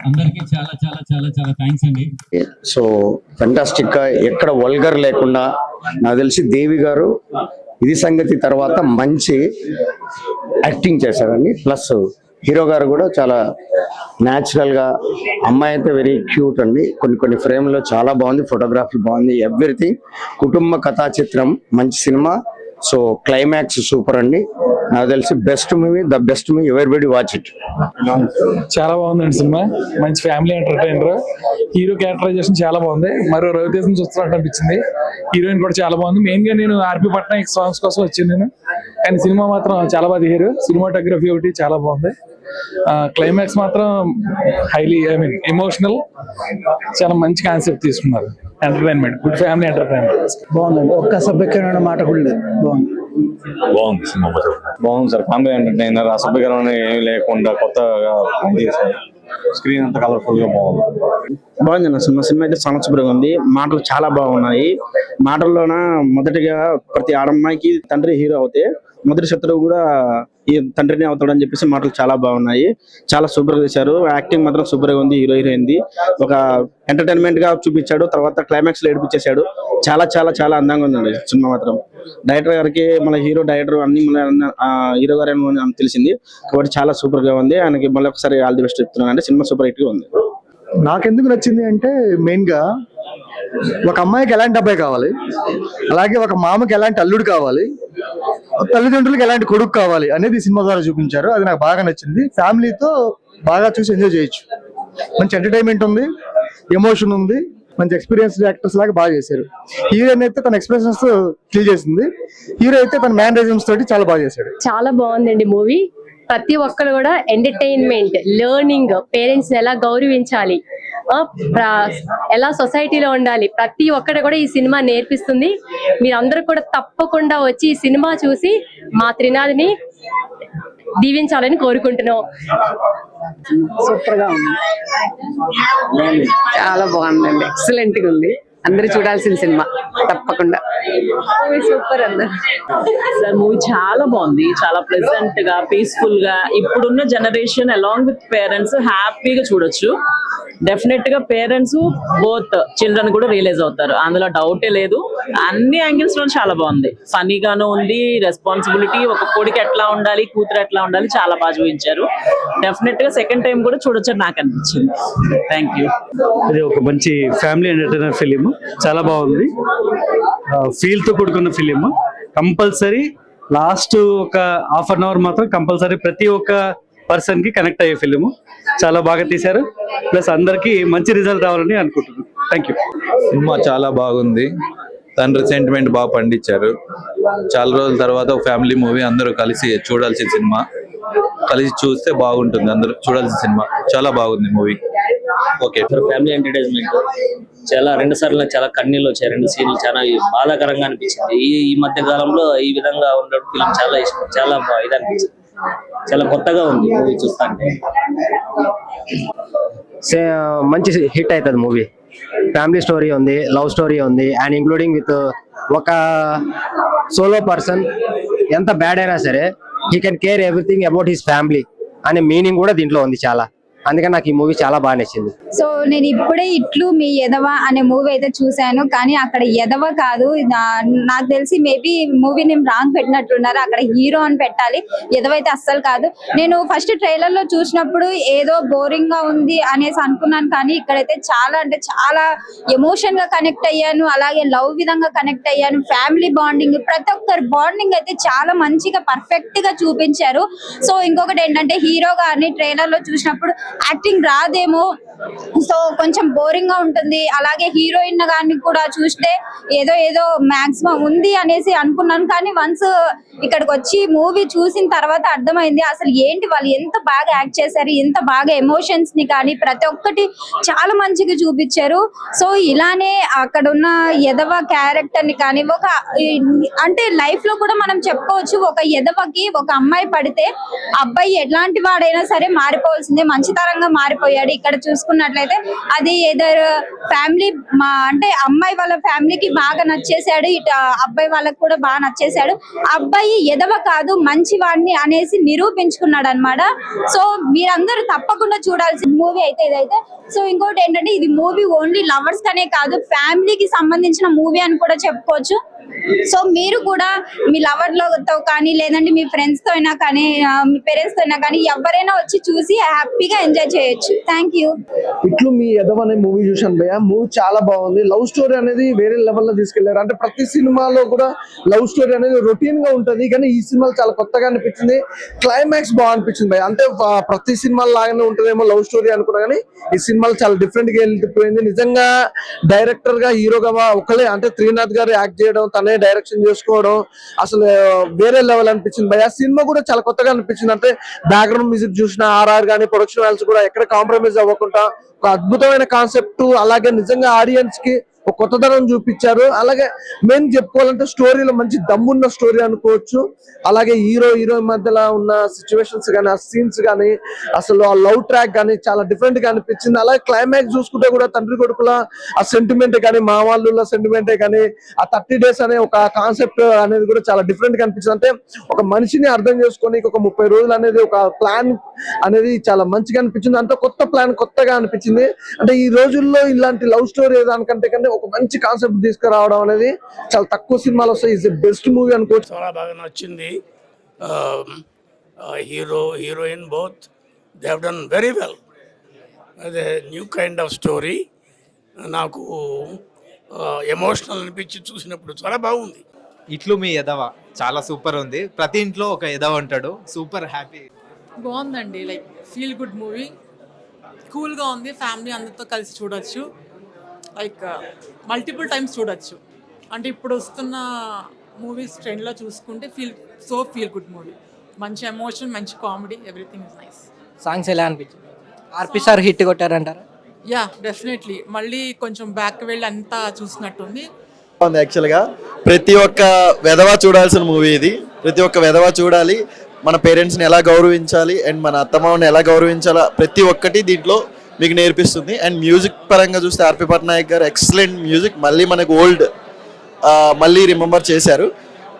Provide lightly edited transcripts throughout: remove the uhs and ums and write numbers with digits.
అందరికీ చాలా చాలా చాలా చాలా థ్యాంక్స్ అండి. సో ఫెంటాస్టిక్ గా ఎక్కడ వల్గర్ లేకుండా నాకు తెలిసి దేవి గారు ఇది సంగతి తర్వాత మంచి యాక్టింగ్ చేశారండి. ప్లస్ హీరో గారు కూడా చాలా న్యాచురల్ గా, అమ్మాయి అయితే వెరీ క్యూట్ అండి. కొన్ని ఫ్రేమ్ లో చాలా బాగుంది, ఫోటోగ్రఫీ బాగుంది, ఎవ్రీథింగ్. కుటుంబ కథా చిత్రం, మంచి సినిమా. సో క్లైమాక్స్ సూపర్ అండి. నాకు తెలిసి best movie, the best movie, everybody watch it. చాలా బాగుందండి సినిమా, మంచి ఫ్యామిలీ ఎంటర్టైనర్. హీరో క్యారెక్టరైజేషన్ చాలా బాగుంది, మరో రవితేజ నుంచి వస్తున్నట్టు అనిపించింది. హీరోయిన్ కూడా చాలా బాగుంది. మెయిన్ గా నేను ఆర్పి పట్నాయక్ సాంగ్స్ కోసం వచ్చింది నేను, కానీ సినిమా మాత్రం చాలా బాగా తీశారు. సినిమాటోగ్రఫీ ఒకటి చాలా బాగుంది. క్లైమాక్స్ మాత్రం హైలీ ఎమోషనల్, చాలా మంచి కాన్సెప్ట్ తీసుకున్నారు. Entertainment, good family entertainment. బాగుందండి, ఒక్క సభ్యకరమైన మాట కూడా లేదు. బాగుంది సినిమా, బాగుంది సార్. ఫ్యామిలీ ఎంటర్టైనర్, అసభ్యకరమైన ఏమి లేకుండా కొత్తగా చేశారు. స్క్రీన్ అంతా కలర్ఫుల్ గా బాగుంది. బాగుంది అన్న సినిమా అయితే చాలా సూపర్గా ఉంది. మాటలు చాలా బాగున్నాయి. మాటల్లోన మొదటిగా ప్రతి ఆడమ్మాయికి తండ్రి హీరో అవుతే మొదటి శత్రువు కూడా ఈ తండ్రిని అవుతాడని చెప్పేసి మాటలు చాలా బాగున్నాయి. చాలా సూపర్ గా చేశారు. యాక్టింగ్ మాత్రం సూపర్ గా ఉంది. హీరోయిన్ ఒక ఎంటర్టైన్మెంట్ గా చూపించాడు, తర్వాత క్లైమాక్స్ లో ఏడిపించేశాడు. చాలా చాలా చాలా అందంగా ఉందండి సినిమా మాత్రం. డైరెక్టర్ గారికి మన హీరో డైరెక్టర్ అన్ని హీరో గారు తెలిసింది కాబట్టి చాలా సూపర్ గా ఉంది. ఆయనకి మళ్ళీ ఒకసారి ఆల్ ది బెస్ట్ చెప్తున్నాను. అంటే సినిమా సూపర్ హిట్ గా ఉంది. నాకెందుకు నచ్చింది అంటే, మెయిన్ గా ఒక అమ్మాయికి ఎలాంటి అబ్బాయి కావాలి, అలాగే ఒక మామకి ఎలాంటి అల్లుడు కావాలి, తల్లిదండ్రులకు ఎలాంటి కొడుకు కావాలి అనేది సినిమా ద్వారా చూపించారు. అది నాకు బాగా నచ్చింది. ఫ్యామిలీతో బాగా చూసి ఎంజాయ్ చేయొచ్చు. మంచి ఎంటర్టైన్మెంట్ ఉంది, ఎమోషన్ ఉంది, మంచి ఎక్స్పీరియన్స్డ్ యాక్టర్స్ లాగా బాగా చేశారు. హీరోయిన్ అయితే తన ఎక్స్ప్రెషన్స్ క్లియర్ చేసింది, హీరో అయితే తన మ్యానరిజమ్స్ తోటి చాలా బాగా చేశాడు. చాలా బాగుందండి మూవీ. ప్రతి ఒక్కరు కూడా ఎంటర్టైన్మెంట్, లెర్నింగ్, పేరెంట్స్ ఎలా గౌరవించాలి, ఎలా సొసైటీలో ఉండాలి, ప్రతి ఒక్కరు కూడా ఈ సినిమా నేర్పిస్తుంది. మీరందరూ కూడా తప్పకుండా వచ్చి ఈ సినిమా చూసి మా త్రినాథిని దీవించాలని కోరుకుంటున్నాం. సూపర్ గా ఉంది, చాలా బాగుందండి, ఎక్సలెంట్ గా ఉంది. అందరూ చూడాల్సిన సినిమా తప్పకుండా. సూపర్ అన్నారు సార్. మూవీ చాలా బాగుంది, చాలా ప్లెజెంట్ గా, పీస్ఫుల్ గా. ఇప్పుడున్న జనరేషన్ అలాంగ్ విత్ పేరెంట్స్ హ్యాపీగా చూడొచ్చు. డెఫినెట్ గా పేరెంట్స్ బోత్ చిల్డ్రన్ కూడా రియలైజ్ అవుతారు, అందులో డౌటే లేదు. అన్ని యాంగిల్స్ లో చాలా బాగుంది. ఫనీగాను ఉంది, రెస్పాన్సిబిలిటీ, ఒక కొడుకు ఎట్లా ఉండాలి, కూతురు ఎట్లా ఉండాలి, చాలా బాగా చూపించారు. డెఫినెట్ గా సెకండ్ టైం కూడా చూడొచ్చు నాకు అనిపించింది. Thank you. ఇది ఒక మంచి ఫ్యామిలీ ఎంటర్టైనర్ ఫిలిం, చాలా బాగుంది. ఫీల్ తో కూడుకున్న ఫిలిం. కంపల్సరీ లాస్ట్ ఒక హాఫ్ అన్ అవర్ మాత్రం కంపల్సరీ ప్రతి ఒక్క పర్సన్ కి కనెక్ట్ అయ్యే ఫిలిం. చాలా బాగా తీశారు. ప్లస్ అందరికి మంచి రిజల్ట్ రావాలని అనుకుంటున్నాను. Thank you. సినిమా చాలా బాగుంది. తండ్రి సెంటిమెంట్ బాగా పండించారు. చాలా రోజుల తర్వాత ఒక ఫ్యామిలీ మూవీ, అందరూ కలిసి చూడాల్సిన సినిమా. కలిసి చూస్తే బాగుంటుంది, అందరూ చూడాల్సిన సినిమా. చాలా బాగుంది మూవీ. Okay, family entertainment. చాలా 2 సార్లు చాలా కన్నీళ్ళు వచ్చాయి. 2 సీన్లు చాలా బాధాకరంగా అనిపించింది. ఈ మధ్య కాలంలో ఈ విధంగా ఉన్న ఫిలిం చాలా ఇష్టం, చాలా ఇది అనిపించింది. చాలా కొత్తగా ఉంది మూవీ చూస్తాంటే. మంచి హిట్ అవుతుంది మూవీ. ఫ్యామిలీ స్టోరీ ఉంది, లవ్ స్టోరీ ఉంది, అండ్ ఇంక్లూడింగ్ విత్ ఒక సోలో పర్సన్ ఎంత బ్యాడ్ అయినా సరే he can care everything about his family అనే మీనింగ్ కూడా దీంట్లో ఉంది చాలా. అందుకని నాకు ఈ మూవీ చాలా బాగా నచ్చింది. సో నేను ఇప్పుడే ఇట్లు మీ ఎదవ అనే మూవీ అయితే చూసాను, కానీ అక్కడ ఎదవ కాదు, నాకు తెలిసి మేబీ మూవీ నేమ్ రాంగ్ పెట్టినట్లున్నారు. అక్కడ హీరో అని పెట్టాలి, ఎదవ అయితే అస్సలు కాదు. నేను ఫస్ట్ ట్రైలర్ లో చూసినప్పుడు ఏదో బోరింగ్ గా ఉంది అనేసి అనుకున్నాను, కానీ ఇక్కడైతే చాలా అంటే చాలా ఎమోషన్ గా కనెక్ట్ అయ్యాను. అలాగే లవ్ విధంగా కనెక్ట్ అయ్యాను. ఫ్యామిలీ బాండింగ్, ప్రతి ఒక్కరి బాండింగ్ అయితే చాలా మంచిగా పర్ఫెక్ట్ గా చూపించారు. సో ఇంకొకటి ఏంటంటే, హీరో గారిని ట్రైలర్ లో చూసినప్పుడు యాక్టింగ్ రాదేమో, సో కొంచెం బోరింగ్ గా ఉంటుంది. అలాగే హీరోయిన్ గారిని కూడా చూస్తే ఏదో మాక్సిమం ఉంది అనేసి అనుకున్నాను, కానీ వన్స్ ఇక్కడికి వచ్చి మూవీ చూసిన తర్వాత అర్థమైంది అసలు ఏంటి వాళ్ళు ఎంత బాగా యాక్ట్ చేశారు, ఎంత బాగా ఎమోషన్స్ ని కానీ ప్రతి ఒక్కటి చాలా మంచిగా చూపించారు. సో ఇలానే అక్కడ ఉన్న ఎదవ క్యారెక్టర్ ని కానీ ఒక అంటే లైఫ్ లో కూడా మనం చెప్పుకోవచ్చు, ఒక ఎదవకి ఒక అమ్మాయి పడితే అబ్బాయి ఎట్లాంటి వాడైనా సరే మారిపోవాల్సిందే, మంచితనం ప్రకారంగా మారిపోయాడు. ఇక్కడ చూసుకున్నట్లయితే అది ఏదో ఫ్యామిలీ అంటే అమ్మాయి వాళ్ళ ఫ్యామిలీకి బాగా నచ్చేసాడు, ఇటు అబ్బాయి వాళ్ళకి కూడా బాగా నచ్చేసాడు. అబ్బాయి ఎదవ కాదు మంచి వాడిని అనేసి నిరూపించుకున్నాడు అన్నమాట. సో మీరందరూ తప్పకుండా చూడాల్సిన మూవీ అయితే ఇదైతే. సో ఇంకోటి ఏంటంటే ఇది మూవీ ఓన్లీ లవర్స్ కనే కాదు, ఫ్యామిలీకి సంబంధించిన మూవీ అని కూడా చెప్పుకోవచ్చు. సో మీరు కూడా మీ లవర్ లతో కానీ లేదంటే మీ ఫ్రెండ్స్ తో అయినా కానీ మీ పేరెంట్స్ తో అయినా కానీ ఎవరైనా వచ్చి చూసి హ్యాపీగా ఎంజాయ్ చేయొచ్చు. Thank you. ఇట్లు మీ ఎదవ అనే మూవీ చూశాను భయ్య. మూవీ చాలా బాగుంది. లవ్ స్టోరీ అనేది వేరే లెవెల్లో తీసుకెళ్లారు. అంటే ప్రతి సినిమాలో కూడా లవ్ స్టోరీ అనేది రొటీన్ గా ఉంటది, కానీ ఈ సినిమాలో చాలా కొత్తగా అనిపించింది. క్లైమాక్స్ బాగా అనిపించింది భయ్య. అంటే ప్రతి సినిమా లాగానే ఉంటుందేమో లవ్ స్టోరీ అనుకున్నా, కానీ ఈ సినిమాలో చాలా డిఫరెంట్ గా వెళ్ళిపోయింది. నిజంగా డైరెక్టర్ గా హీరోగా ఒకలే అంటే త్రినాథ్ గారు యాక్ట్ చేయడం, తనే డైరెక్షన్ చేసుకోవడం అసలు వేరే లెవెల్ అనిపించింది భయ్య. సినిమా కూడా చాలా కొత్తగా అనిపించింది. అంటే బ్యాక్గ్రౌండ్ మ్యూజిక్ చూసిన ఆర్ఆర్ కానీ ప్రొడక్షన్ వాల్స్ కూడా ఎక్కడ కాంప్రమైజ్ అవ్వకుండా ఒక అద్భుతమైన కాన్సెప్ట్, అలాగే నిజంగా ఆడియన్స్ కి ఒక కొత్తదనం చూపించారు. అలాగే మెయిన్ చెప్పుకోవాలంటే స్టోరీలో మంచి దమ్మున్న స్టోరీ అనుకోవచ్చు. అలాగే హీరోయిన్ మధ్యలో ఉన్న సిచ్యువేషన్స్ కానీ ఆ సీన్స్ కానీ అసలు ఆ లవ్ ట్రాక్ కానీ చాలా డిఫరెంట్ గా అనిపించింది. అలాగే క్లైమాక్స్ చూసుకుంటే కూడా తండ్రి కొడుకుల ఆ సెంటిమెంట్ కానీ మా వాళ్ళ సెంటిమెంటే కానీ ఆ 30 days అనే ఒక కాన్సెప్ట్ అనేది కూడా చాలా డిఫరెంట్ గా అనిపించింది. అంటే ఒక మనిషిని అర్థం చేసుకొని ఒక 30 రోజులు అనేది ఒక ప్లాన్ అనేది చాలా మంచిగా అనిపించింది. అంటే కొత్త ప్లాన్ కొత్తగా అనిపించింది. అంటే ఈ రోజుల్లో ఇలాంటి లవ్ స్టోరీ దానికంటే కానీ ఒక మంచి కాన్సెప్ట్ తీసుకురావడం అనేది చాలా తక్కువ సినిమాలు వస్తాయి. ఇస్ బెస్ట్ మూవీ అనుకోవచ్చు. చాలా బాగా నచ్చింది. Heroine both they have done very well. అదే న్యూ కైండ్ ఆఫ్ స్టోరీ. నాకు ఎమోషనల్ అనిపించి చూసినప్పుడు చాలా బాగుంది. ఇట్లు మీ ఎదవ చాలా సూపర్ ఉంది. ప్రతి ఇంట్లో ఒక ఎదవ ఉంటాడు. Super happy. బాగుందండి, లైక్ ఫీల్ గుడ్ మూవీ, కూల్గా ఉంది, ఫ్యామిలీ అందరితో కలిసి చూడొచ్చు, లైక్ మల్టిపుల్ టైమ్స్ చూడొచ్చు. అంటే ఇప్పుడు వస్తున్న మూవీస్ ట్రెండ్లో చూసుకుంటే ఫీల్ గుడ్ మూవీ, మంచి ఎమోషన్, మంచి comedy, everything is nice. Songs ఎలా అనిపించింది? ఆర్పి సార్ హిట్ కొట్టారంటారా? యా డెఫినెట్లీ, మళ్ళీ కొంచెం బ్యాక్ వెళ్ళి అంతా చూసినట్టుంది. యాక్చువల్గా ప్రతి ఒక్క వెధవ చూడాల్సిన మూవీ ఇది. ప్రతి ఒక్క వెధవ చూడాలి. మన పేరెంట్స్ని ఎలా గౌరవించాలి అండ్ మన అత్తమామని ఎలా గౌరవించాలా ప్రతి ఒక్కటి దీంట్లో మీకు నేర్పిస్తుంది. అండ్ మ్యూజిక్ పరంగా చూస్తే ఆర్పి పట్నాయక్ గారు ఎక్సలెంట్ మ్యూజిక్, మళ్ళీ మనకు ఓల్డ్ మళ్ళీ రిమెంబర్ చేశారు.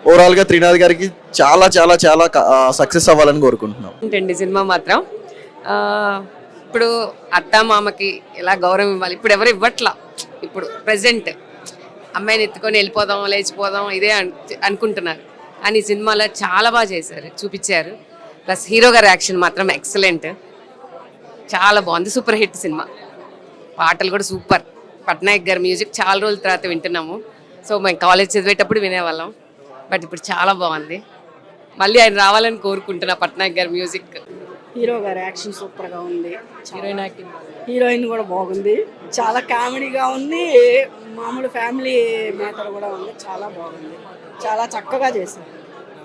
ఓవరాల్గా త్రినాథ్ గారికి చాలా చాలా చాలా సక్సెస్ అవ్వాలని కోరుకుంటున్నాం. ఏంటండి సినిమా మాత్రం ఇప్పుడు అత్త మామకి ఎలా గౌరవం ఇవ్వాలి ఇప్పుడు ఎవరు ఇవ్వట్లా. ఇప్పుడు ప్రెసెంట్ అమ్మాయిని ఎత్తుకొని వెళ్ళిపోదాం లేచిపోదాం ఇదే అనుకుంటున్నారు, కానీ ఈ సినిమాలో చాలా బాగా చేశారు, చూపించారు. ప్లస్ హీరో గారి యాక్షన్ మాత్రం ఎక్సలెంట్, చాలా బాగుంది. Super hit cinema. పాటలు కూడా సూపర్. పట్నాయక్ గారి మ్యూజిక్ చాలా రోజుల తర్వాత వింటున్నాము. సో మేము కాలేజ్ చదివేటప్పుడు వినేవాళ్ళం, బట్ ఇప్పుడు చాలా బాగుంది. మళ్ళీ ఆయన రావాలని కోరుకుంటున్నా. పట్నాయక్ గారి మ్యూజిక్, హీరో గారి యాక్షన్ సూపర్గా ఉంది, హీరోయిన్ యాక్టింగ్, హీరోయిన్ కూడా బాగుంది, చాలా కామెడీగా ఉంది, మామూలు ఫ్యామిలీ మ్యాటర్ కూడా ఉంది, చాలా బాగుంది, చాలా చక్కగా చేశారు,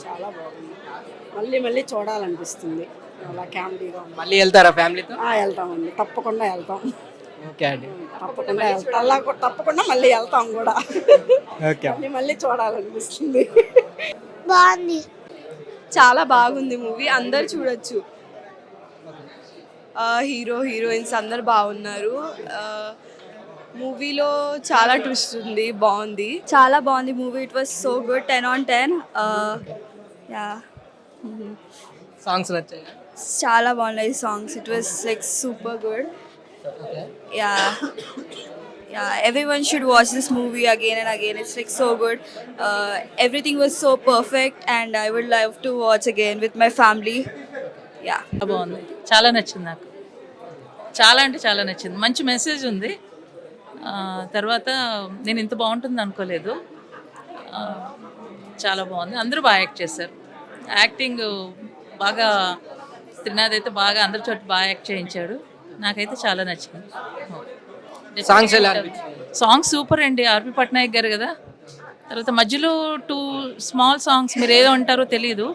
చాలా బాగుంది. మళ్ళీ చూడాలనిపిస్తుంది, అలా కామెడీగా ఉంది. మళ్ళీ వెళ్తారా ఫ్యామిలీతో? వెళ్తామండి, తప్పకుండా వెళ్తాం. ఓకే అండి, తప్పకుండా వెళ్తాం, తప్పకుండా మళ్ళీ వెళ్తాం కూడా. ఓకే, మళ్ళీ చూడాలనిపిస్తుంది. బాగుంది, చాలా బాగుంది మూవీ, అందరు చూడొచ్చు. హీరోయిన్స్ అందరు బాగున్నారు. మూవీలో చాలా ట్విస్ట్ ఉంది, బాగుంది, చాలా బాగుంది movie. It was so good, 10 on 10. Songs నచ్చాయి? చాలా బాగున్నాయి songs. It was like super good. Everyone should watch this movie again and again. It's like so good. Everything was so perfect and I would love to watch again with my family. బాగుంది, చాలా నచ్చింది నాకు, చాలా అంటే చాలా నచ్చింది. మంచి message ఉంది. తర్వాత నేను ఇంత బాగుంటుంది అనుకోలేదు, చాలా బాగుంది. అందరూ బాగా యాక్ట్ చేశారు. యాక్టింగ్ బాగా త్రినాథ్ అయితే బాగా అందరి చోట బాగా యాక్ట్ చేయించాడు. నాకైతే చాలా నచ్చింది. సాంగ్స్ ఎలా అనిపించింది? సాంగ్స్ సూపర్ అండి, ఆర్పి పట్నాయక్ గారు కదా. తర్వాత మధ్యలో 2 స్మాల్ సాంగ్స్, మీరు ఏదో అంటారో తెలియదు,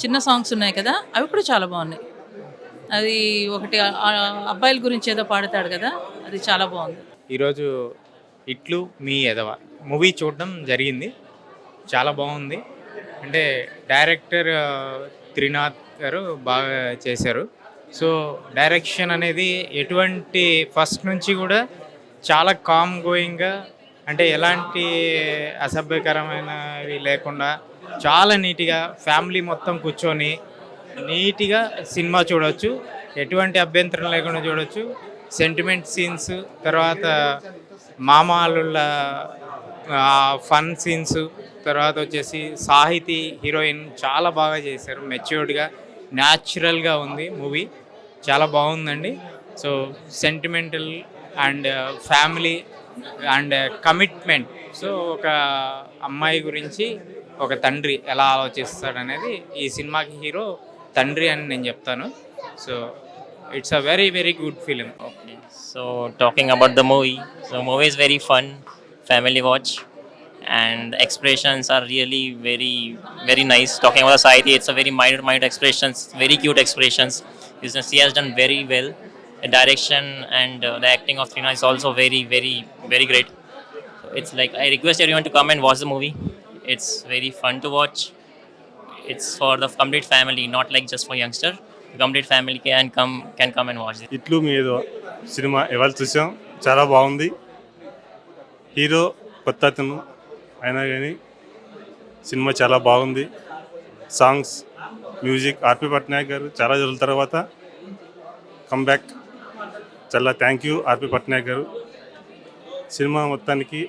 చిన్న సాంగ్స్ ఉన్నాయి కదా, అవి కూడా చాలా బాగున్నాయి. అది ఒకటి అబ్బాయిల గురించి ఏదో పాడతాడు కదా, అది చాలా బాగుంది. ఈరోజు ఇట్లు మీ ఎదవ మూవీ చూడడం జరిగింది. చాలా బాగుంది. అంటే డైరెక్టర్ త్రినాథ్ గారు బాగా చేశారు. సో డైరెక్షన్ అనేది ఎటువంటి ఫస్ట్ నుంచి కూడా చాలా కామ్ గోయింగ్గా, అంటే ఎలాంటి అసభ్యకరమైనవి లేకుండా చాలా నీట్గా ఫ్యామిలీ మొత్తం కూర్చొని నీట్గా సినిమా చూడవచ్చు, ఎటువంటి అభ్యంతరం లేకుండా చూడవచ్చు. సెంటిమెంట్ సీన్స్, తర్వాత మామాలుల ఫన్ సీన్స్, తర్వాత వచ్చేసి సాహితీ హీరోయిన్ చాలా బాగా చేశారు, మెచ్యూర్డ్గా న్యాచురల్గా ఉంది మూవీ, చాలా బాగుందండి. So sentimental and family and commitment. So ఒక అమ్మాయి గురించి ఒక తండ్రి ఎలా ఆలోచిస్తాడనేది ఈ సినిమాకి హీరో తండ్రి అని నేను చెప్తాను. So it's a very very good film. Okay. So talking about the movie, so movie is very fun, family watch, and the expressions are really very very nice. Talking about society, it's a very minor expressions, very cute expressions. She has done very well. The direction and the acting of Trina is also very very very great. So it's like I request everyone to come and watch the movie. It's very fun to watch. It's for the complete family, not like just for youngster. The complete family can come and watch it. ఇట్లు మీద cinema ఇవాళ చూసాం, చాలా బాగుంది. Hero కొత్త అతను అయినా కానీ సినిమా చాలా బాగుంది. సాంగ్స్, మ్యూజిక్, ఆర్పి పట్నాయక్ గారు చాలా రోజుల తర్వాత కమ్బ్యాక్. చాలా థ్యాంక్ యూ ఆర్పి పట్నాయక్ గారు. సినిమా మొత్తానికి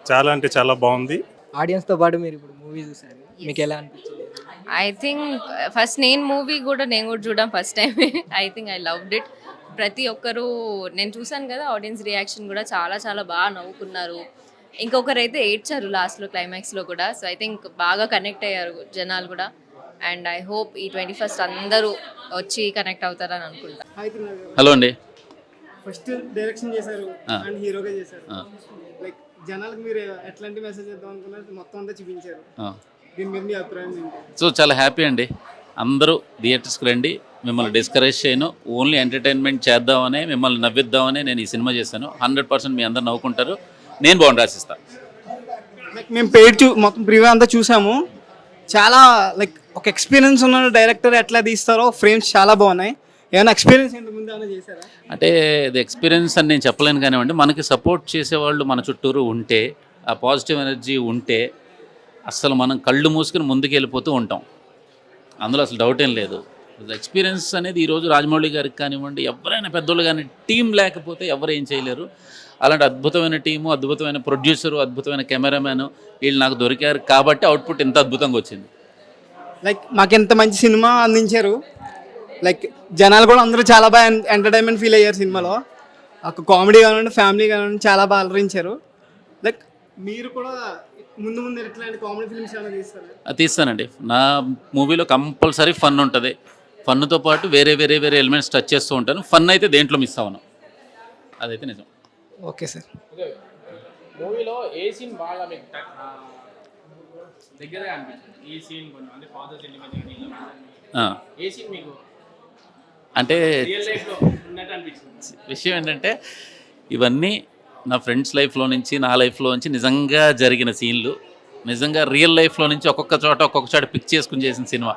చాలా అంటే చాలా బాగుంది. ఆడియన్స్తో పాటు మీరు ఇప్పుడు మూవీ చూసారు, మీకు ఎలా అనిపించింది? ఐ థింక్ ఫస్ట్ నేను కూడా చూడడం first time. I think I loved it. ప్రతి ఒక్కరు నేను చూసాను కదా, ఆడియన్స్ రియాక్షన్ కూడా చాలా చాలా బాగా నవ్వుకున్నారు. ఇంకొకరు అయితే ఏడ్చారు లాస్ట్లో, క్లైమాక్స్లో కూడా. సో ఐ థింక్ బాగా కనెక్ట్ అయ్యారు జనాలు కూడా. అండ్ ఐ హోప్ ఈ 21st అందరూ వచ్చి కనెక్ట్ అవుతారని అనుకుంటా. హలో అండి. ఫస్ట్ డైరెక్షన్ చేశారు అండ్ హీరోగా చేశారు. లైక్ జనాలకు మీరు ఎట్లాంటి మెసేజ్ ఇద్దాం అనుకున్నారు, మొత్తం అంతా చూపించారు. దీని మీద మీ అభిప్రాయం ఏంటి? సో చాలా హ్యాపీ అండి. అందరూ థియేటర్స్కి రండి, మిమ్మల్ని డిస్కరేజ్ చేయను, ఓన్లీ ఎంటర్టైన్మెంట్ చేద్దామనే, మిమ్మల్ని నవ్విద్దామనే నేను ఈ సినిమా చేశాను. 100% మీ అందరు నవ్వుకుంటారు, నేను బాగుండి రాసిస్తాను. లైక్ మేము పేరు మొత్తం ప్రివ్యూ అంతా చూసాము. చాలా లైక్ ఒక ఎక్స్పీరియన్స్ ఉన్న డైరెక్టర్ ఎట్లా తీస్తారో ఫ్రేమ్స్ చాలా బాగున్నాయి. ఏమైనా ఎక్స్పీరియన్స్ ఏంటి ముందు ఏమైనా చేశారా? అంటే ఇది ఎక్స్పీరియన్స్ అని నేను చెప్పలేను కానివ్వండి, మనకి సపోర్ట్ చేసేవాళ్ళు మన చుట్టూరు ఉంటే, ఆ పాజిటివ్ ఎనర్జీ ఉంటే అస్సలు మనం కళ్ళు మూసుకుని ముందుకు వెళ్ళిపోతూ ఉంటాం. అందులో అసలు డౌట్ ఏం లేదు. ఎక్స్పీరియన్స్ అనేది ఈరోజు రాజమౌళి గారికి కానివ్వండి, ఎవరైనా పెద్దోళ్ళు కానీ, టీం లేకపోతే ఎవరు ఏం చేయలేరు. అలాంటి అద్భుతమైన టీము, అద్భుతమైన ప్రొడ్యూసరు, అద్భుతమైన కెమెరామ్యాన్ వీళ్ళు నాకు దొరికారు కాబట్టి అవుట్పుట్ ఇంత అద్భుతంగా వచ్చింది. లైక్ మాకు ఎంత మంచి సినిమా అందించారు. లైక్ జనాలు కూడా అందరూ చాలా బాగా ఎంటర్టైన్మెంట్ ఫీల్ అయ్యారు సినిమాలో. ఒక కామెడీ కానివ్వండి, ఫ్యామిలీ కానివ్వండి, చాలా బాగా అలరించారు. లైక్ మీరు కూడా ముందు ఎట్లాంటి కామెడీ ఫిల్మ్స్ ఏమైనా తీస్తారా? తీస్తానండి. నా మూవీలో కంపల్సరీ ఫన్ ఉంటుంది. ఫన్తో పాటు వేరే వేరే వేరే ఎలిమెంట్స్ టచ్ చేస్తూ ఉంటాను. ఫన్ అయితే దేంట్లో మిస్ అవ్వను, అదైతే నిజం. Okay sir. మూవీలో ఏ సీన్ బాగా మీకు దగ్గరగా అనిపించింది? ఈ సీన్ కొంచెం అంటే ఫాదర్ సెంటిమెంట్ ఏ సీన్ మీకు అంటే రియల్ లైఫ్లో ఉన్నట్టు అనిపించింది? విషయం ఏంటంటే ఇవన్నీ నా ఫ్రెండ్స్ లైఫ్లో నుంచి, నా లైఫ్లో నుంచి నిజంగా జరిగిన సీన్లు, నిజంగా రియల్ లైఫ్లో నుంచి ఒక్కొక్క చోట పిక్ చేసుకుని చేసిన సినిమా.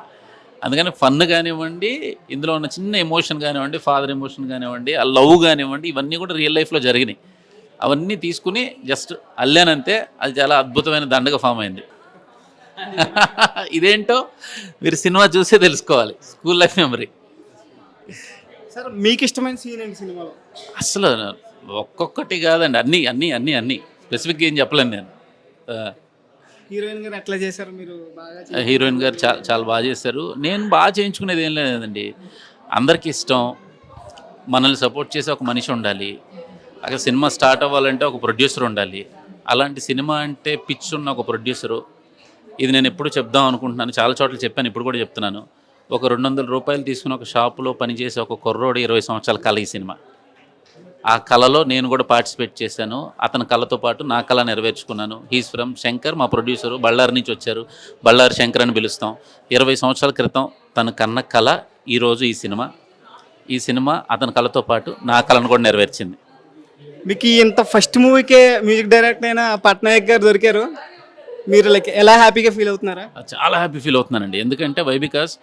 అందుకని ఫన్ కానివ్వండి, ఇందులో ఉన్న చిన్న ఎమోషన్ కానివ్వండి, ఫాదర్ ఎమోషన్ కానివ్వండి, ఆ లవ్ కానివ్వండి, ఇవన్నీ కూడా రియల్ లైఫ్లో జరిగినాయి. అవన్నీ తీసుకుని జస్ట్ అల్లానంతే, అది చాలా అద్భుతమైన దండగా ఫామ్ అయింది. ఇదేంటో మీరు సినిమా చూసే తెలుసుకోవాలి. School life memory. సార్ మీకు ఇష్టమైన సీన్ ఏంటి సినిమాలో? అసలు ఒక్కొక్కటి కాదండి, అన్నీ అన్నీ అన్నీ అన్నీ స్పెసిఫిక్గా ఏం చెప్పలేను నేను. హీరోయిన్ గారు ఎట్లా చేశారు మీరు? బాగా హీరోయిన్ గారు చాలా బాగా చేశారు. నేను బాగా చేయించుకునేది ఏం లేదండి, అందరికీ ఇష్టం, మనల్ని సపోర్ట్ చేసే ఒక మనిషి ఉండాలి. అక్కడ సినిమా స్టార్ట్ అవ్వాలంటే ఒక ప్రొడ్యూసర్ ఉండాలి. అలాంటి సినిమా అంటే పిచ్ ఉన్న ఒక ప్రొడ్యూసరు. ఇది నేను ఎప్పుడు చెప్దాం అనుకుంటున్నాను, చాలా చోట్ల చెప్పాను, ఇప్పుడు కూడా చెప్తున్నాను. ఒక 200 రూపాయలు తీసుకుని ఒక షాపులో పనిచేసే ఒక కుర్రోడు 20 సంవత్సరాల కళ ఈ సినిమా. ఆ కళలో నేను కూడా పార్టిసిపేట్ చేశాను. అతని కళతో పాటు నా కళ నెరవేర్చుకున్నాను. హీస్ ఫ్రమ్ శంకర్, మా ప్రొడ్యూసరు బళ్ళారి నుంచి వచ్చారు. బళ్ళారి శంకర్ అని పిలుస్తాం. 20 సంవత్సరాల క్రితం తన కన్న కళ ఈరోజు ఈ సినిమా. ఈ సినిమా అతని కళతో పాటు నా కళను కూడా నెరవేర్చింది. మీకు ఇంత ఫస్ట్ మూవీకే మ్యూజిక్ డైరెక్టర్ అయిన పట్నాయక్ గారు దొరికారు, మీరు లైక్ ఎలా హ్యాపీగా ఫీల్ అవుతున్నారా? చాలా హ్యాపీ ఫీల్ అవుతున్నానండి. ఎందుకంటే బికాస్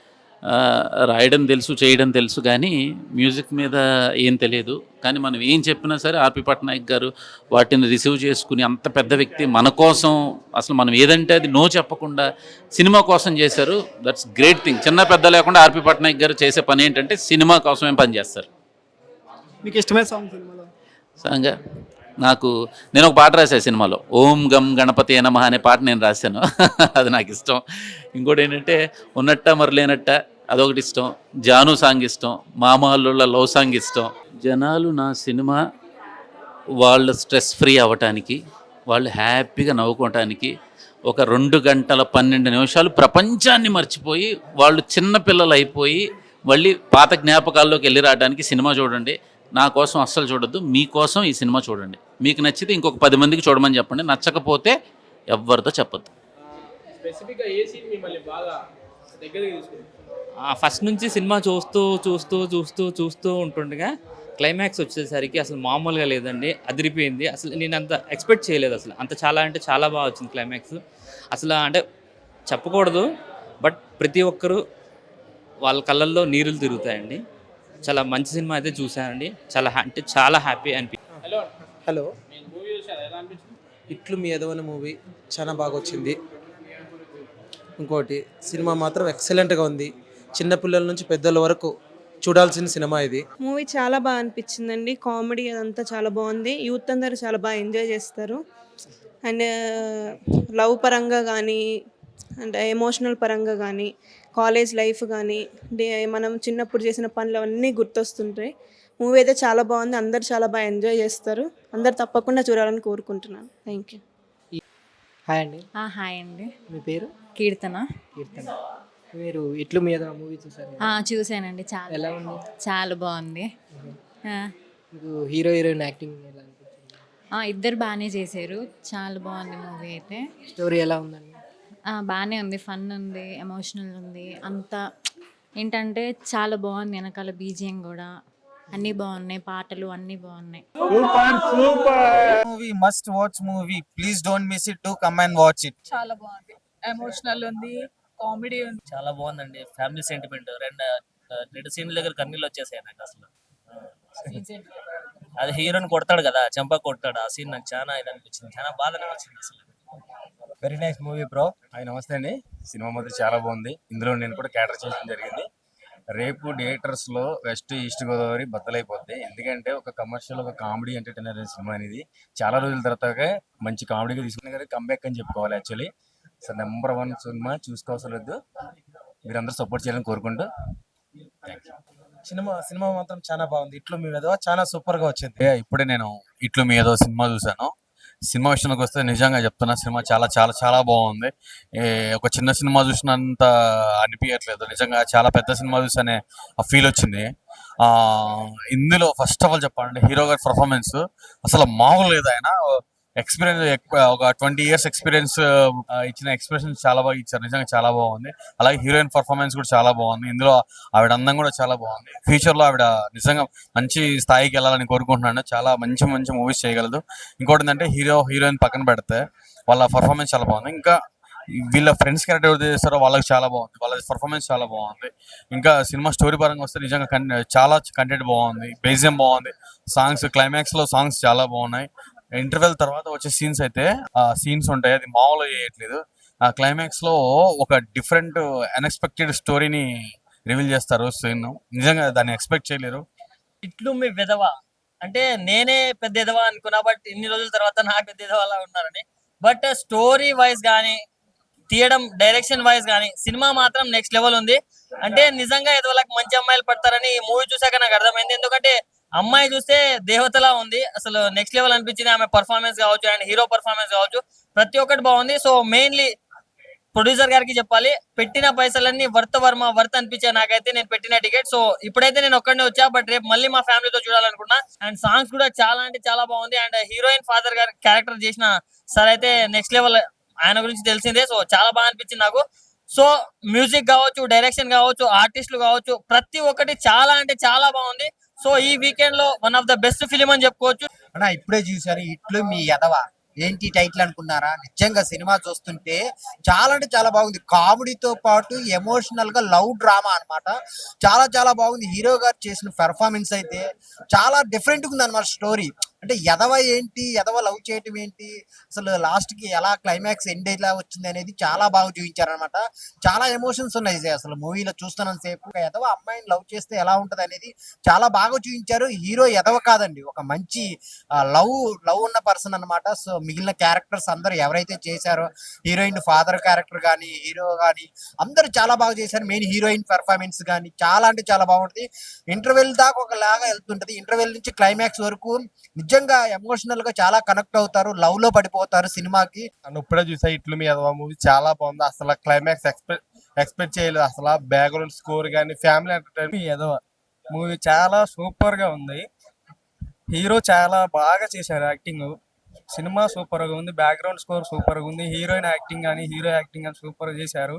రాయడం తెలుసు, చేయడం తెలుసు, కానీ మ్యూజిక్ మీద ఏం తెలియదు. కానీ మనం ఏం చెప్పినా సరే ఆర్పి పట్నాయక్ గారు వాటిని రిసీవ్ చేసుకుని అంత పెద్ద వ్యక్తి మన కోసం అసలు మనం ఏదంటే అది నో చెప్పకుండా సినిమా కోసం చేశారు. That's great thing. చిన్న పెద్ద లేకుండా ఆర్పి పట్నాయక్ గారు చేసే పని ఏంటంటే సినిమా కోసమే పనిచేస్తారు. మీకు ఇష్టమైన సాంగ్ సినిమాలో? సాంగ్ నేను ఒక పాట రాశాను సినిమాలో, ఓం గం గణపతి నమః అనే పాట నేను రాశాను. అది నాకు ఇష్టం. ఇంకోటి ఏంటంటే ఉన్నట్ట మరి లేనట్ట అదొకటి ఇష్టం. జాను సాంగ్ ఇష్టం. మామూలుల లవ్ సాంగ్ ఇష్టం. జనాలు నా సినిమా వాళ్ళు స్ట్రెస్ ఫ్రీ అవ్వటానికి, వాళ్ళు హ్యాపీగా నవ్వుకోవటానికి ఒక 2 గంటల 12 నిమిషాలు ప్రపంచాన్ని మర్చిపోయి వాళ్ళు చిన్న పిల్లలు అయిపోయి మళ్ళీ పాత జ్ఞాపకాల్లోకి వెళ్ళి రావడానికి సినిమా చూడండి. నా కోసం అస్సలు చూడొద్దు, మీకోసం ఈ సినిమా చూడండి. మీకు నచ్చితే ఇంకొక 10 మందికి చూడమని చెప్పండి. నచ్చకపోతే ఎవరితో చెప్పొద్దు. ఫస్ట్ నుంచి సినిమా చూస్తూ ఉంటుండగా క్లైమాక్స్ వచ్చేసరికి అసలు మామూలుగా లేదండి, అదిరిపోయింది. అసలు నేను అంత ఎక్స్పెక్ట్ చేయలేదు. అసలు అంత చాలా అంటే చాలా బాగా వచ్చింది క్లైమాక్స్. అసలు అంటే చెప్పకూడదు, బట్ ప్రతి ఒక్కరూ వాళ్ళ కళ్ళల్లో నీరులు తిరుగుతాయండి. చాలా మంచి సినిమా అయితే చూశానండి. చాలా హ్యాపీ అనిపించింది. హలో, ఇట్లు మీ ఎదవన మూవీ చాలా బాగా వచ్చింది. ఇంకోటి సినిమా మాత్రం ఎక్సలెంట్గా ఉంది. చిన్నపిల్లల నుంచి పెద్దల వరకు చూడాల్సిన సినిమా ఇది. మూవీ చాలా బాగా అనిపించిందండి. కామెడీ అదంతా చాలా బాగుంది. యూత్ అందరూ చాలా బాగా ఎంజాయ్ చేస్తారు. అండ్ లవ్ పరంగా కానీ, అండ్ ఎమోషనల్ పరంగా కానీ, కాలేజ్ లైఫ్ కానీ, మనం చిన్నప్పుడు చేసిన పనులు అవన్నీ గుర్తొస్తుంటాయి. మూవీ అయితే చాలా బాగుంది. అందరు చాలా బాగా ఎంజాయ్ చేస్తారు. అందరు తప్పకుండా చూడాలని కోరుకుంటున్నాను. Thank you. హాయ్ అండి. హాయ్ అండి. మీ పేరు? కీర్తన. మీరు ఇట్లు మీ ఎదవ మూవీ చూసారు? చూసానండి. ఎలా ఉంది? చాలా బాగుంది. మీకు హీరో హీరోయిన్ యాక్టింగ్ ఎలా అనిపించింది? ఇద్దరు బాగానే చేశారు. చాలా బాగుంది మూవీ అయితే. స్టోరీ ఎలా ఉందండి? బాగానే ఉంది. ఫన్ ఉంది, ఎమోషనల్ ఉంది. అంతా ఏంటంటే చాలా బాగుంది. వెనకాల బీజిఎం కూడా అన్నీ బాగున్నాయి, పాటలు అన్నీ బాగున్నాయి. Movie must watch movie. Please don't miss it. To come and watch it. చాలా బాగుంది. ఎమోషనల్ ఉంది, కామెడీ ఉంది. చాలా బాగుందండి. Family sentiment. రెండు సీన్ల దగ్గర కన్నీళ్ళు వచ్చేసాయి నాకు అసలు. అది హీరోని కొడతాడు కదా, చెంప కొడతాడు. ఆ సీన్ నాకు చాలా ఇది అనిపించింది, చాలా బాధ అనిపించింది అసలు. Very nice movie bro. Hi, నమస్తే అండి. సినిమా మాత్రం చాలా బాగుంది. ఇందులో నేను కూడా క్యాటర్ చేయడం జరిగింది. రేపు థియేటర్స్ లో వెస్ట్ ఈస్ట్ గోదావరి బద్దలైపోద్ది. ఎందుకంటే ఒక కమర్షియల్, ఒక కామెడీ ఎంటర్టైనర్ సినిమా అనేది చాలా రోజుల తర్వాత మంచి కామెడీగా తీసుకున్న కదా కంబ్యాక్ అని చెప్పుకోవాలి. యాక్చువల్లీ సో నెంబర్ 1 సినిమా, చూసుకోవసలేదు. మీరందరూ సపోర్ట్ చేయాలని కోరుకుంటూ థ్యాంక్ యూ. సినిమా మాత్రం చాలా బాగుంది. ఇట్లు మీ ఏదో చాలా సూపర్ గా వచ్చింది. ఇప్పుడే నేను ఇట్లు మీ ఏదో సినిమా చూసాను. సినిమా విషయానికి వస్తే నిజంగా చెప్తున్నా, సినిమా చాలా చాలా చాలా బాగుంది. ఒక చిన్న సినిమా చూసినంత అనిపించట్లేదు. నిజంగా చాలా పెద్ద సినిమా చూసనే ఆ ఫీల్ వచ్చింది. ఇందులో ఫస్ట్ ఆఫ్ ఆల్ చెప్పాలంటే హీరో గారి పర్ఫార్మెన్స్ అసలు మామూలు లేదు. ఆయన ఎక్స్పీరియన్స్ ఒక 20 years ఎక్స్పీరియన్స్ ఇచ్చిన ఎక్స్ప్రెషన్ చాలా బాగా ఇచ్చారు. నిజంగా చాలా బాగుంది. అలాగే హీరోయిన్ పర్ఫార్మెన్స్ కూడా చాలా బాగుంది. ఇందులో ఆవిడ అందం కూడా చాలా బాగుంది. ఫ్యూచర్ లో ఆవిడ నిజంగా మంచి స్థాయికి వెళ్ళాలని కోరుకుంటున్నాను. చాలా మంచి మంచి మూవీస్ చేయగలదు. ఇంకోటి ఏంటంటే హీరోయిన్ పక్కన పెడితే వాళ్ళ పర్ఫార్మెన్స్ చాలా బాగుంది. ఇంకా వీళ్ళ ఫ్రెండ్స్ క్యారెక్టర్ ఎవరు చేస్తారో వాళ్ళకి చాలా బాగుంది. వాళ్ళ పర్ఫార్మెన్స్ చాలా బాగుంది. ఇంకా సినిమా స్టోరీ పరంగా వస్తే నిజంగా చాలా కంటెంట్ బాగుంది. బేజియం బాగుంది. సాంగ్స్, క్లైమాక్స్ లో సాంగ్స్ చాలా బాగున్నాయి. ఇంటర్వెల్ తర్వాత వచ్చే సీన్స్ అయితే సీన్స్ ఉంటాయి, అది మామూలుగా చేయట్లేదు. ఆ క్లైమాక్స్ లో ఒక డిఫరెంట్ అన్ఎక్స్పెక్టెడ్ స్టోరీని రివీల్ చేస్తారు. సీన్ నిజంగా దాన్ని ఎక్స్పెక్ట్ చేయలేరు. ఇట్లు మీ విధవ అంటే నేనే పెద్ద ఎదవా అనుకున్నా, బట్ ఇన్ని రోజుల తర్వాత నాకు పెద్ద ఎదవలా ఉన్నారని. బట్ స్టోరీ వైజ్ కానీ, తీయడం డైరెక్షన్ వైజ్ కానీ సినిమా మాత్రం నెక్స్ట్ లెవెల్ ఉంది. అంటే నిజంగా ఎదవలకు మంచి అమ్మాయిలు పడతారని ఈ మూవీ చూసాక నాకు అర్థమైంది. ఎందుకంటే అమ్మాయి చూస్తే దేవతలా ఉంది. అసలు నెక్స్ట్ లెవెల్ అనిపించింది. ఆమె పర్ఫార్మెన్స్ కావచ్చు అండ్ హీరో పర్ఫార్మెన్స్ కావచ్చు, ప్రతి ఒక్కటి బాగుంది. సో మెయిన్లీ ప్రొడ్యూసర్ గారికి చెప్పాలి, పెట్టిన పైసలన్నీ వర్త్ అనిపించాయి నాకైతే. నేను పెట్టిన టికెట్. సో ఇప్పుడైతే నేను ఒక్కడే వచ్చా, బట్ రేపు మళ్ళీ మా ఫ్యామిలీతో చూడాలనుకున్నా. అండ్ సాంగ్స్ కూడా చాలా అంటే చాలా బాగుంది. అండ్ హీరోయిన్ ఫాదర్ గారి క్యారెక్టర్ చేసిన సార్ అయితే నెక్స్ట్ లెవెల్. ఆయన గురించి తెలిసిందే. సో చాలా బాగా అనిపించింది నాకు. సో మ్యూజిక్ కావచ్చు, డైరెక్షన్ కావచ్చు, ఆర్టిస్టులు కావచ్చు, ప్రతి ఒక్కటి చాలా అంటే చాలా బాగుంది. సో ఈ వీకెండ్ లో one of the best film అని చెప్పుకోవచ్చు. అన్నా ఇప్పుడే చూసాను ఇట్లు మీ ఎదవ. ఏంటి టైటిల్ అనుకున్నారా? నిజంగా సినిమా చూస్తుంటే చాలా అంటే చాలా బాగుంది. కామెడీతో పాటు ఎమోషనల్ గా లవ్ డ్రామా అన్నమాట. చాలా చాలా బాగుంది. హీరో గారు చేసిన పెర్ఫార్మెన్స్ అయితే చాలా డిఫరెంట్ గా ఉంది అనమాట స్టోరీ. అంటే ఎదవ ఏంటి, ఎదవ లవ్ చేయటం ఏంటి, అసలు లాస్ట్ కి ఎలా క్లైమాక్స్ ఎండ్ ఎలా వచ్చింది అనేది చాలా బాగా చూపించారనమాట. చాలా ఎమోషన్స్ ఉన్నాయి అసలు మూవీలో చూస్తున్నంత సేపు. ఒక ఎదవ అమ్మాయిని లవ్ చేస్తే ఎలా ఉంటది అనేది చాలా బాగా చూపించారు. హీరో ఎదవ కాదండి, ఒక మంచి లవ్ లవ్ ఉన్న పర్సన్ అన్నమాట. సో మిగిలిన క్యారెక్టర్స్ అందరూ ఎవరైతే చేశారో, హీరోయిన్ ఫాదర్ క్యారెక్టర్ కానీ, హీరో కానీ అందరూ చాలా బాగా చేశారు. మెయిన్ హీరోయిన్ పెర్ఫార్మెన్స్ కానీ చాలా అంటే చాలా బాగుంటుంది. ఇంటర్వెల్ దాకా ఒకలాగా వెళ్తుంటది. ఇంటర్వెల్ నుంచి క్లైమాక్స్ వరకు నిజంగా ఎమోషనల్ గా చాలా కనెక్ట్ అవుతారు, లవ్ లో పడిపోతారు సినిమాకి. ఇప్పుడే చూసా ఇట్లు మీ అదవా మూవీ చాలా బాగుంది. అసలు క్లైమాక్స్ ఎక్స్పెక్ట్ చేయలేదు. అసలు బ్యాక్గ్రౌండ్ స్కోర్ కానీ ఫ్యామిలీ ఎంటర్టైన్మెంట్ ఎదవ మూవీ చాలా సూపర్ గా ఉంది. హీరో చాలా బాగా చేశారు యాక్టింగ్. సినిమా సూపర్ గా ఉంది. బ్యాక్గ్రౌండ్ స్కోర్ సూపర్ గా ఉంది. హీరోయిన్ యాక్టింగ్ కానీ హీరో యాక్టింగ్ కానీ సూపర్ గా చేశారు.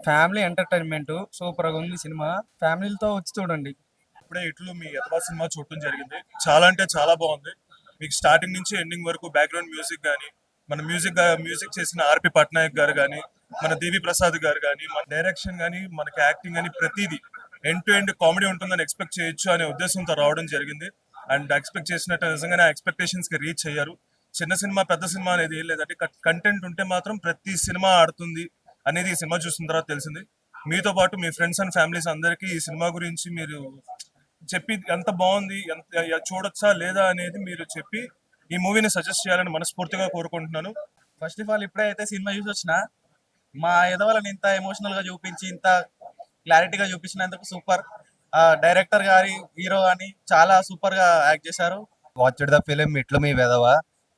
ఫ్యామిలీ ఎంటర్టైన్మెంట్ సూపర్ గా ఉంది. సినిమా ఫ్యామిలీతో వచ్చి చూడండి. ఇప్పుడే ఇట్లు మీ యథవా సినిమా చూడటం జరిగింది. చాలా అంటే చాలా బాగుంది. మీకు స్టార్టింగ్ నుంచి ఎండింగ్ వరకు బ్యాక్గ్రౌండ్ మ్యూజిక్ కానీ, మన మ్యూజిక్ చేసిన ఆర్పి పట్నాయక్ గారు కానీ, మన దేవి ప్రసాద్ గారు కానీ, మన డైరెక్షన్ కానీ, మనకి యాక్టింగ్ కానీ ప్రతిదీ ఎండ్ టు ఎండ్ కామెడీ ఉంటుందని ఎక్స్పెక్ట్ చేయొచ్చు అనే ఉద్దేశంతో రావడం జరిగింది. అండ్ ఎక్స్పెక్ట్ చేసినట్టు నిజంగానే ఎక్స్పెక్టేషన్స్ కి రీచ్ అయ్యారు. చిన్న సినిమా పెద్ద సినిమా అనేది ఏం లేదంటే కంటెంట్ ఉంటే మాత్రం ప్రతి సినిమా ఆడుతుంది అనేది ఈ సినిమా చూసిన తర్వాత తెలిసింది. మీతో పాటు మీ ఫ్రెండ్స్ అండ్ ఫ్యామిలీస్ అందరికీ ఈ సినిమా గురించి మీరు చెప్పి ఎంత బాగుంది, ఎంత చూడొచ్చా లేదా అనేది మీరు చెప్పి ఈ మూవీని సజెస్ట్ చేయాలని మనస్ఫూర్తిగా కోరుకుంటున్నాను. ఫస్ట్ ఆఫ్ ఆల్ ఇప్పుడైతే సినిమా చూసి వచ్చిన మా ఎదవలని ఇంత ఎమోషనల్ గా చూపించి ఇంత క్లారిటీగా చూపించినందుకు సూపర్. డైరెక్టర్ గారి, హీరో గాని చాలా సూపర్ గా యాక్ట్ చేశారు. వాచ్డ్ ద ఫిలిం ఇట్లు మీ వెదవా.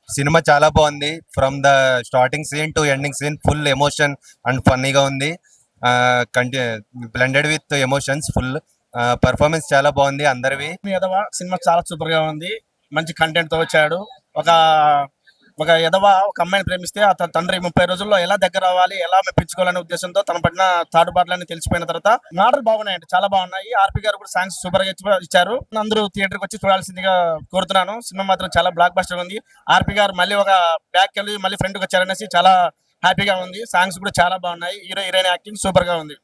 సినిమా చాలా బాగుంది. From the starting scene to ending scene full emotion and ఫన్నీగా ఉంది. Blended with emotions full. Performance చాలా బాగుంది అందరివి. మీ ఎదవ సినిమా చాలా సూపర్ గా ఉంది. మంచి కంటెంట్ తో వచ్చాడు. ఒక ఎదవ ఒక అమ్మాయిని ప్రేమిస్తే ఆ తండ్రి 30 రోజుల్లో ఎలా దగ్గర అవ్వాలి, ఎలా మెప్పించుకోవాలనే ఉద్దేశంతో తన పడిన తాడుబాట్లని తెలిసిపోయిన తర్వాత మాటలు బాగున్నాయండి, చాలా బాగున్నాయి. ఆర్పి గారు కూడా సాంగ్స్ సూపర్ గా ఇచ్చారు. అందరూ థియేటర్కి వచ్చి చూడాల్సిందిగా కోరుతున్నాను. సినిమా మాత్రం చాలా బ్లాక్ బస్టర్ ఉంది. ఆర్పి గారు మళ్ళీ ఒక బ్యాక్ వెళ్ళి మళ్ళీ ఫ్రంట్ కి వచ్చారనేసి చాలా హ్యాపీగా ఉంది. సాంగ్స్ కూడా చాలా బాగున్నాయి. హీరోయిన్ యాక్టింగ్ సూపర్ గా ఉంది.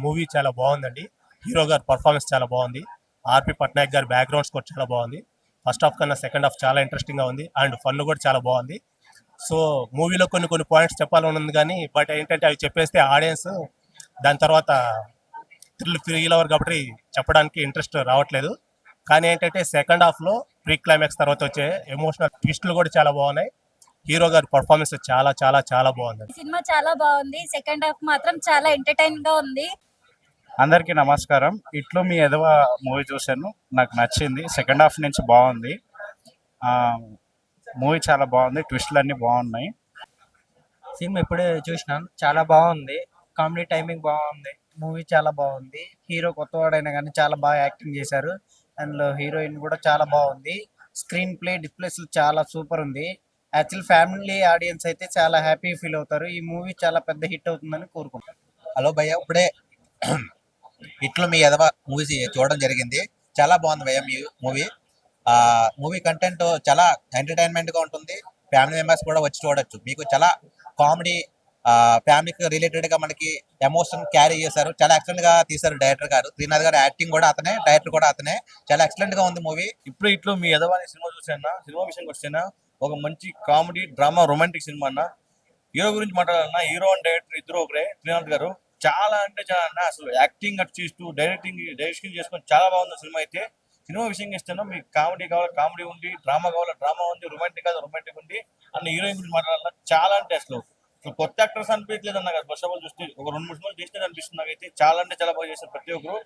మూవీ చాలా బాగుందండి. హీరో గారి పర్ఫార్మెన్స్ చాలా బాగుంది. ఆర్పి పట్నాయక్ గారి బ్యాక్గ్రౌండ్ స్కోర్ చాలా బాగుంది. ఫస్ట్ హాఫ్ కన్నా సెకండ్ హాఫ్ చాలా ఇంట్రెస్టింగ్ గా ఉంది. అండ్ ఫన్ కూడా చాలా బాగుంది. సో మూవీలో కొన్ని పాయింట్స్ చెప్పాలని ఉంది కానీ బట్ ఏంటంటే అవి చెప్పేస్తే ఆడియన్స్ దాని తర్వాత థ్రిల్ ఫీల్ అవ్వరు కాబట్టి చెప్పడానికి ఇంట్రెస్ట్ రావట్లేదు. కానీ ఏంటంటే సెకండ్ హాఫ్ లో ప్రీ క్లైమాక్స్ తర్వాత వచ్చే ఎమోషనల్ ట్విస్టులు కూడా చాలా బాగున్నాయి. హీరో గారి పర్ఫార్మెన్స్ చాలా చాలా చాలా బాగుంది. సినిమా చాలా బాగుంది. సెకండ్ హాఫ్ మాత్రం చాలా ఎంటర్టైన్ గా ఉంది. అందరికీ నమస్కారం. ఇట్లు మీ ఎదవ మూవీ చూశాను, నాకు నచ్చింది. సెకండ్ హాఫ్ నుంచి బాగుంది. మూవీ చాలా బాగుంది. ట్విస్టులు అన్నీ బాగున్నాయి. సినిమా ఇప్పుడే చూసినాను, చాలా బాగుంది. కామెడీ టైమింగ్ బాగుంది. మూవీ చాలా బాగుంది. హీరో కొత్తవాడైనా కానీ చాలా బాగా యాక్టింగ్ చేశారు. అందులో హీరోయిన్ కూడా చాలా బాగుంది. స్క్రీన్ ప్లే డిస్ప్లేస్ చాలా సూపర్ ఉంది. యాక్చువల్ ఫ్యామిలీ ఆడియన్స్ అయితే చాలా హ్యాపీ ఫీల్ అవుతారు. ఈ మూవీ చాలా పెద్ద హిట్ అవుతుందని కోరుకుంటాను. హలో భయ్య, ఇప్పుడే ఇట్లు మీ ఎదవ మూవీ చూడడం జరిగింది. చాలా బాగుంది భయ్య మీ మూవీ. మూవీ కంటెంట్ చాలా ఎంటర్టైన్మెంట్ గా ఉంటుంది. ఫ్యామిలీ మెంబర్స్ కూడా వచ్చి చూడొచ్చు. మీకు చాలా కామెడీ, ఫ్యామిలీకి రిలేటెడ్ గా మనకి ఎమోషన్ క్యారీ చేశారు. చాలా ఎక్సలెంట్ గా తీశారు డైరెక్టర్ గారు. శ్రీనాథ్ గారు యాక్టింగ్ కూడా అతనే, డైరెక్టర్ కూడా అతనే. చాలా ఎక్సలెంట్ గా ఉంది మూవీ. ఇప్పుడు ఇట్లు మీ ఎదవ అనే సినిమా చూసాను. సినిమా విషయానికి వస్తేనా ఒక మంచి కామెడీ డ్రామా రొమాంటిక్ సినిమా అన్న. హీరో గురించి మాట్లాడాలన్నా హీరో అండ్ డైరెక్టర్ ఇద్దరు ఒకరే. శ్రీనాథ్ గారు చాలా అంటే చాలా అన్న, అసలు యాక్టింగ్ అటు చేస్తూ డైరెక్షన్ చేసుకొని చాలా బాగుంది సినిమా అయితే. సినిమా విషయం ఇస్తాను, మీకు కామెడీ కావాలి కామెడీ ఉంది, డ్రామా కావాలి డ్రామా ఉంది, రొమాంటిక్ కాదు రొమాంటిక్ ఉంది. అన్న హీరోయిన్ గురించి మాట్లాడాలన్నా చాలా అంటే అసలు కొత్త యాక్టర్స్ అనిపించలేదు అన్న. ఫస్ట్ ఆఫ్ ఆల్ చూస్తే ఒక 2-3 సినిమాలు చేస్తే అనిపిస్తుంది నాకైతే. చాలా అంటే చాలా బాగా చేశారు ప్రతి ఒక్కరు.